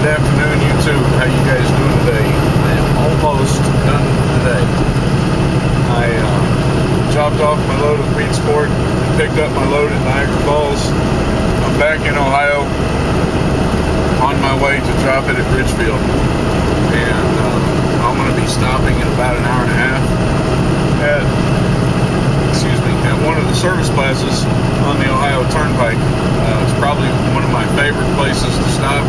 Good afternoon, YouTube. How you guys doing today? I am almost done today. I dropped off my load at Weedsport, picked up my load at Niagara Falls. I'm back in Ohio, on my way to drop it at Ridgefield, and I'm going to be stopping in about an hour and a half at one of the service plazas on the Ohio Turnpike. It's probably one of my favorite places to stop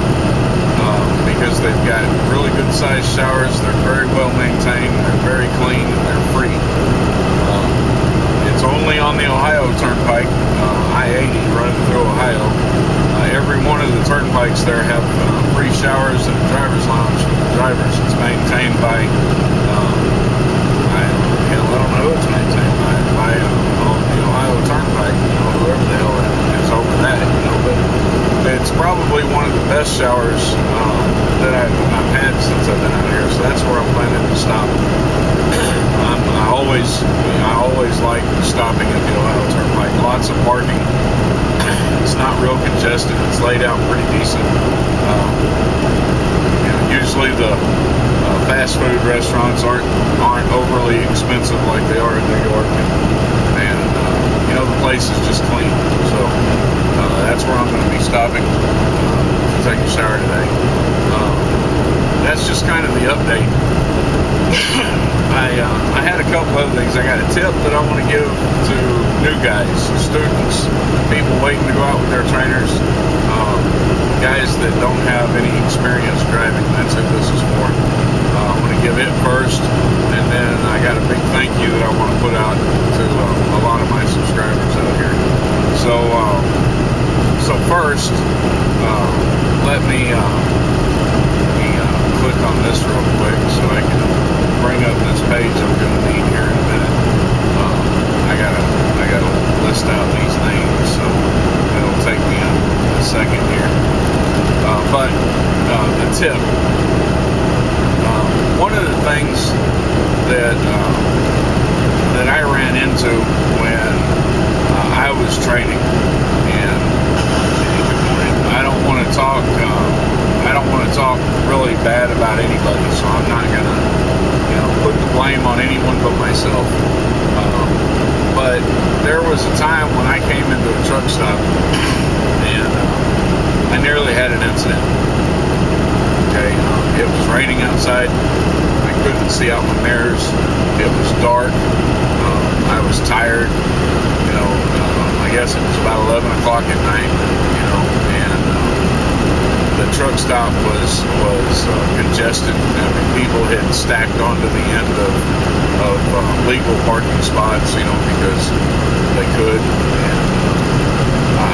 because they've got really good sized showers. They're very well maintained, they're very clean, and they're free. It's only on the Ohio Turnpike, I-80 running through Ohio. Every one of the turnpikes there have free showers and a driver's lounge for the drivers. It's maintained by I don't know who it's maintained by the Ohio Turnpike, whoever the hell is over that, but it's probably one of the best showers that I've had since I've been out here, so that's where I'm planning to stop. I always like stopping at the Ohio Turnpike. Lots of parking. It's not real congested. It's laid out pretty decent. Usually the fast food restaurants aren't overly expensive like they are in New York, and the place is just clean. So that's where I'm going to be stopping to take a shower today. That's just kind of the update. I had a couple other things. I got a tip that I want to give to new guys, students, people waiting to go out with their trainers, guys that don't have any experience driving. That's who this is for. I'm going to give it first, and then I got a big thank you that I want to put out to a lot of my subscribers out here. So first, let me click on this real quick so I can bring up this page I'm going to need here in a minute. I gotta list out these names, so it'll take me a second here. But the tip. One of the things that I ran into when I was training, and I don't want to talk. I don't want to talk really bad about anybody, so I'm not gonna, put the blame on anyone but myself. But there was a time when I came into a truck stop, and I nearly had an incident. Okay, it was raining outside. I couldn't see out my mirrors. It was dark. I was tired. I guess it was about 11 o'clock at night. And the truck stop was congested. People had stacked onto the end of legal parking spots, because they could. And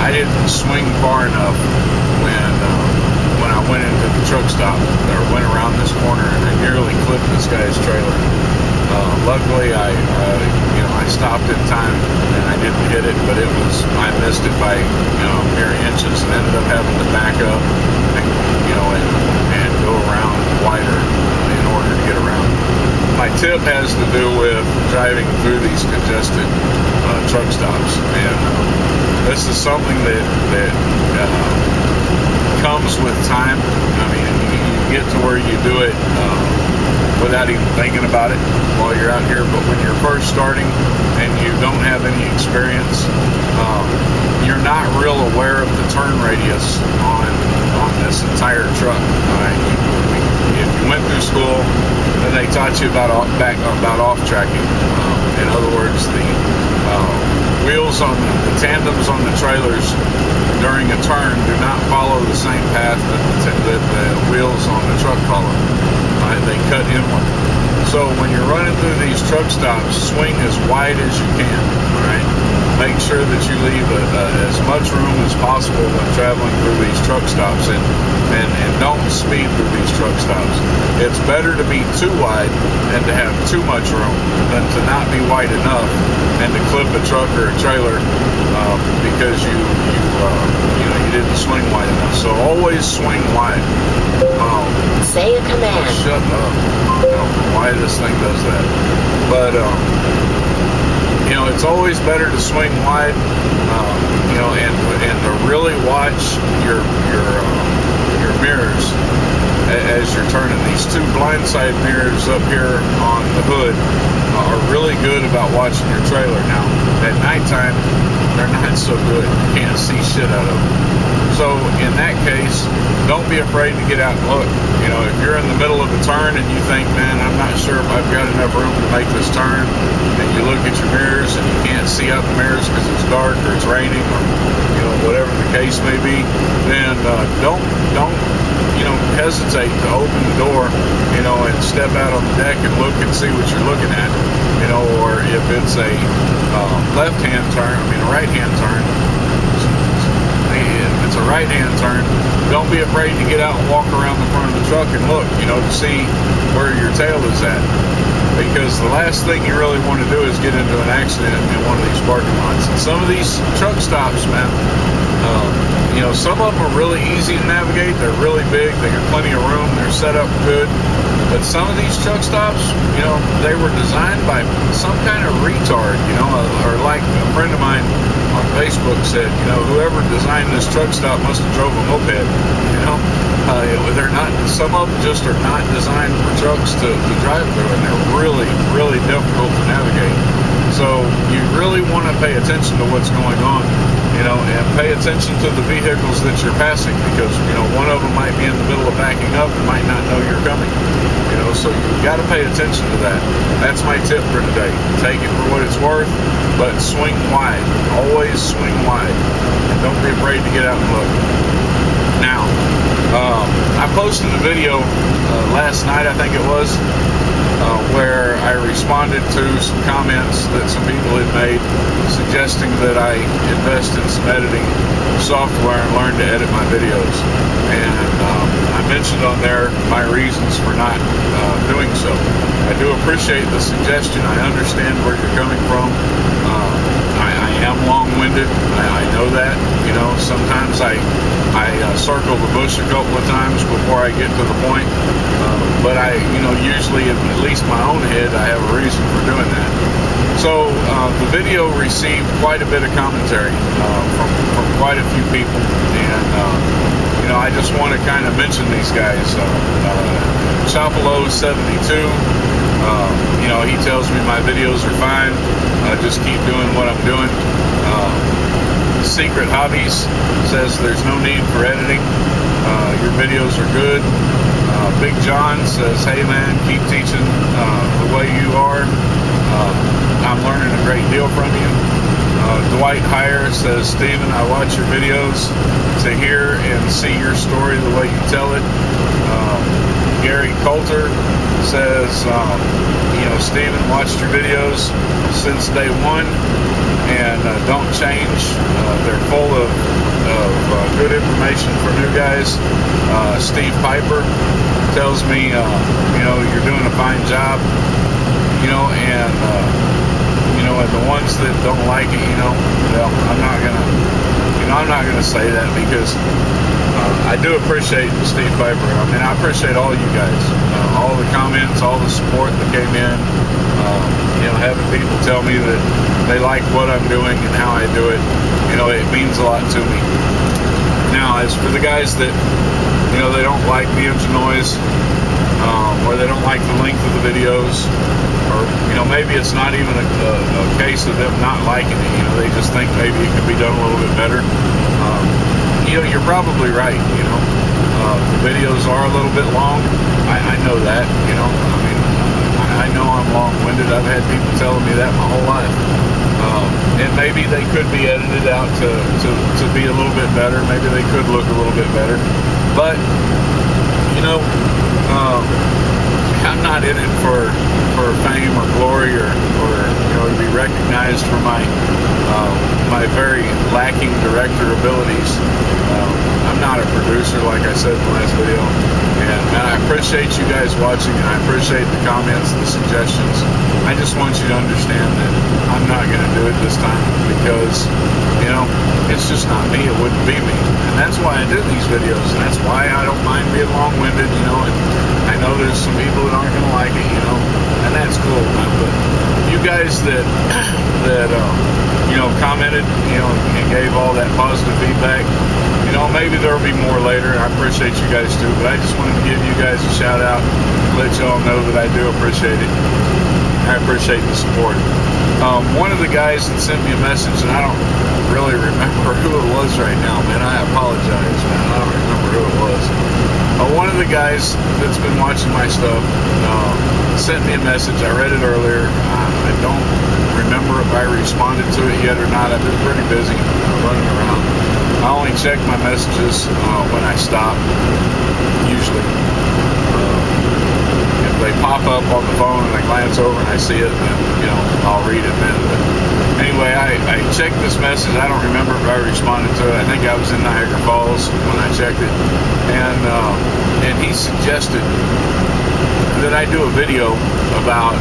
I didn't swing far enough when I went into the truck stop, or went around this corner, and I nearly clipped this guy's trailer. Luckily, I stopped in time and I didn't hit it, but I missed it by mere inches, and ended up having to back up and go around wider in order to get around. My tip has to do with driving through these congested truck stops, and this is something that comes with time. I mean, you get to where you do it without even thinking about it while you're out here, but when you're first starting and you don't have any experience, you're not real aware of the turn radius on this entire truck. Right? If you went through school, then they taught you about off-tracking. In other words, the wheels on the tandems on the trailers during a turn do not follow the same path that the wheels on the truck follow. They cut inward. So when you're running through these truck stops, swing as wide as you can. All right. Make sure that you leave as much room as possible when traveling through these truck stops, and don't speed through these truck stops. It's better to be too wide and to have too much room than to not be wide enough and to clip a truck or a trailer because you didn't swing wide enough. So always swing wide. Say a command. Shut up. I don't know why this thing does that. But it's always better to swing wide, and to really watch your mirrors as you're turning. These two blindside mirrors up here on the hood are really good about watching your trailer. Now, at nighttime, they're not so good. You can't see shit out of them. So in that case, don't be afraid to get out and look. You know, if you're in the middle of a turn and you think, man, I'm not sure if I've got enough room to make this turn, and you look at your mirrors and you can't see out the mirrors because it's dark or it's raining or, you know, whatever the case may be, then don't hesitate to open the door, you know, and step out on the deck and look and see what you're looking at, you know. Or if it's a left-hand turn, a right-hand turn, if it's a right-hand turn, don't be afraid to get out and walk around the front of the truck and look, you know, to see where your tail is at. Because the last thing you really want to do is get into an accident in one of these parking lots. And some of these truck stops, man, you know, some of them are really easy to navigate. They're really big. They got plenty of room. They're set up good. But some of these truck stops, you know, they were designed by some kind of retard, you know, or like a friend of mine on Facebook said, you know, whoever designed this truck stop must have drove a moped, you know. They're not, some of them just are not designed for trucks to drive through, and they're really, really difficult to navigate. So you really want to pay attention to what's going on, you know, and pay attention to the vehicles that you're passing, because, you know, one of them might be in the middle of backing up and might not know you're coming, you know, so you've got to pay attention to that. That's my tip for today. Take it for what it's worth, but swing wide. Always swing wide, and don't be afraid to get out and look. Now, I posted a video last night, I think it was, where I responded to some comments that some people had made suggesting that I invest in some editing software and learn to edit my videos. And I mentioned on there my reasons for not doing so. I do appreciate the suggestion. I understand where you're coming from. I am long-winded. I know that. You know, sometimes I circle the bush a couple of times before I get to the point. But I, you know, usually in at least my own head, I have a reason for doing that. So the video received quite a bit of commentary from quite a few people, and you know, I just want to kind of mention these guys. Chapelo72, you know, he tells me my videos are fine. Just keep doing what I'm doing. Secret Hobbies says there's no need for editing. Your videos are good. Big John says, hey man, keep teaching the way you are. I'm learning a great deal from you. Dwight Heyer says, Steven, I watch your videos to hear and see your story the way you tell it. Gary Coulter says, you know, Steven, watched your videos since day one, and don't change. They're full of good information for new guys. Steve Piper tells me, you know, you're doing a fine job, you know, and you know, and the ones that don't like it, you know, well, I'm not gonna say that, because I do appreciate Steve Piper. I mean, I appreciate all you guys, all the comments, all the support that came in. You know, having people tell me that they like what I'm doing and how I do it, you know, it means a lot to me. Now, as for the guys that, you know, they don't like the engine noise, or they don't like the length of the videos, or, you know, maybe it's not even a case of them not liking it, you know, they just think maybe it could be done a little bit better. You know, you're probably right, you know. The videos are a little bit long. I know that, you know. I mean, I know I'm long-winded. I've had people telling me that my whole life. And maybe they could be edited out to be a little bit better. Maybe they could look a little bit better. But, you know, I'm not in it for fame or glory, or you know, to be recognized for my very lacking director abilities. I'm not a producer, like I said in the last video, and I appreciate you guys watching, and I appreciate the comments, the suggestions. I just want you to understand that I'm not going to do it this time, because, you know, it's just not me. It wouldn't be me, and that's why I do these videos, and that's why I don't mind being long-winded, you know. And I know there's some people that aren't going to like it, you know, and that's cool, man. But you guys that you know, commented, you know, and gave all that positive feedback, you maybe there will be more later. I appreciate you guys too, but I just wanted to give you guys a shout out, let y'all know that I do appreciate it. I appreciate the support. One of the guys that sent me a message, and I don't really remember who it was right now, man. I apologize, man. I don't remember who it was. One of the guys that's been watching my stuff sent me a message. I read it earlier. I don't remember if I responded to it yet or not. I've been pretty busy running around. I only check my messages when I stop, usually. If they pop up on the phone and I glance over and I see it, then, I'll read it then. But anyway, I checked this message. I don't remember if I responded to it. I think I was in Niagara Falls when I checked it. And he suggested that I do a video about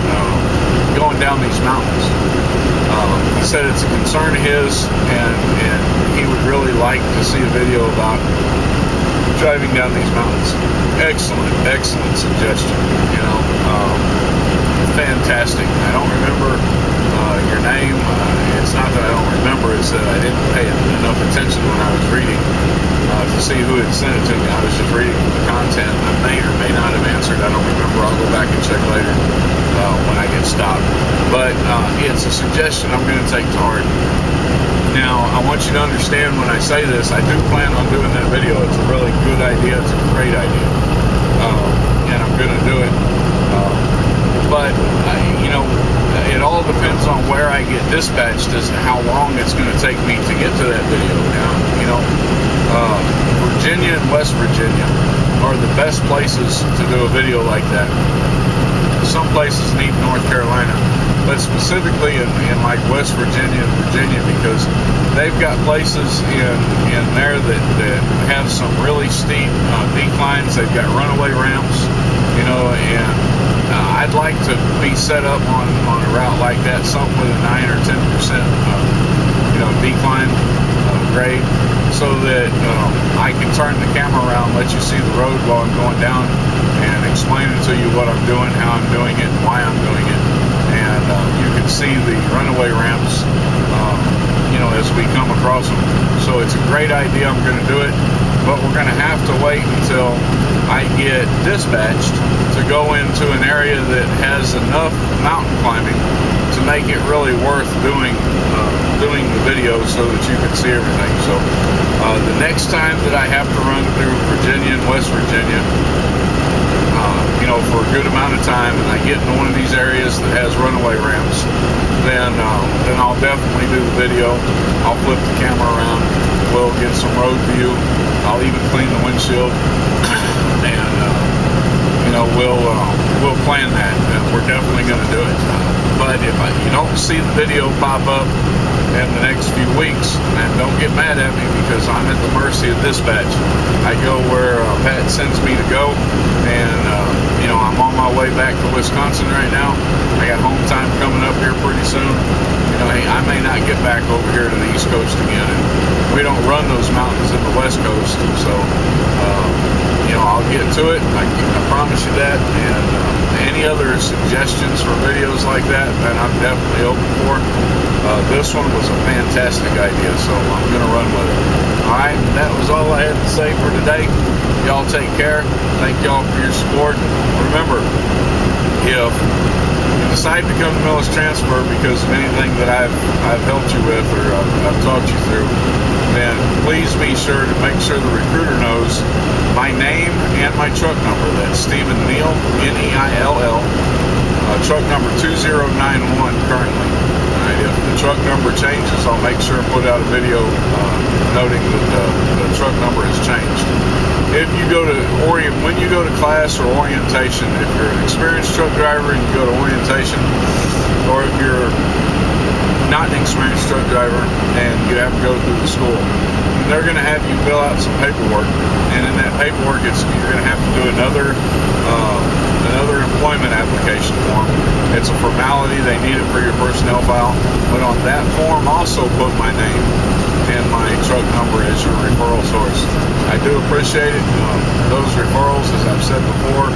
going down these mountains. He said it's a concern of his, and he would really like to see a video about driving down these mountains. Excellent suggestion. Fantastic. I don't remember your name. It's not that I don't remember, it's that I didn't pay enough attention when I was reading to see who had sent it to me. I was just reading the content. I may or may not have answered. I don't remember. I'll go back and check later when I get stopped. But it's a suggestion I'm going to take to heart. Now, I want you to understand when I say this, I do plan on doing that video. It's a really good idea. It's a great idea. And I'm going to do it. But, it all depends on where I get dispatched as to how long it's going to take me to get to that video. Now, Virginia and West Virginia are the best places to do a video like that. Some places need North Carolina, but specifically in like West Virginia and Virginia, because they've got places in there that have some really steep declines. They've got runaway ramps, and I'd like to be set up on a route like that, something with a 9 or 10% decline grade, so that I can turn the camera around, let you see the road while I'm going down, and explain it to you what I'm doing, how I'm doing it, and why I'm doing it. And you can see the runaway ramps, as we come across them. So it's a great idea. I'm going to do it, but we're going to have to wait until I get dispatched to go into an area that has enough mountain climbing to make it really worth doing the video so that you can see everything. So the next time that I have to run through Virginia and West Virginia, for a good amount of time, and I get into one of these areas that has runaway ramps, then I'll definitely do the video. I'll flip the camera around. We'll get some road view. I'll even clean the windshield, and we'll plan that. We're definitely going to do it. But if you don't see the video pop up in the next few weeks, and don't get mad at me, because I'm at the mercy of dispatch. I go where Pat sends me to go, and I'm on my way back to Wisconsin right now. I got home time coming up here pretty soon. I may not get back over here to the East Coast again. And we don't run those mountains in the West Coast, so I'll get to it. I promise you that. And any other suggestions for videos like that, then I'm definitely open for. This one was a fantastic idea, so I'm going to run with it. Alright, that was all I had to say for today. Y'all take care. Thank y'all for your support. Remember, if you decide to come to Millis Transfer because of anything that I've helped you with or I've taught you through, then please be sure to make sure the recruiter knows my name and my truck number. That's Stephen Neill, Neill, truck number 2091 currently. Alright, if the truck number changes, I'll make sure and put out a video noting that the truck number has changed. If you go to when you go to class or orientation, if you're an experienced truck driver and you go to orientation, or if you're not an experienced truck driver and you have to go through the school, they're going to have you fill out some paperwork, and in that paperwork, you're going to have to do another employment application form. It's a formality. They need it for your personnel file, but on that form also put my name and my truck number as your referral source. I do appreciate it. Those referrals, as I've said before,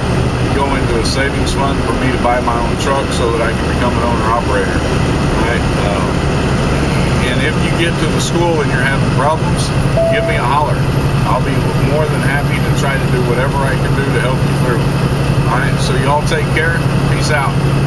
go into a savings fund for me to buy my own truck so that I can become an owner-operator. Right? And if you get to the school and you're having problems, give me a holler. I'll be more than happy to try to do whatever I can do to help you through. All right, so y'all take care. Peace out.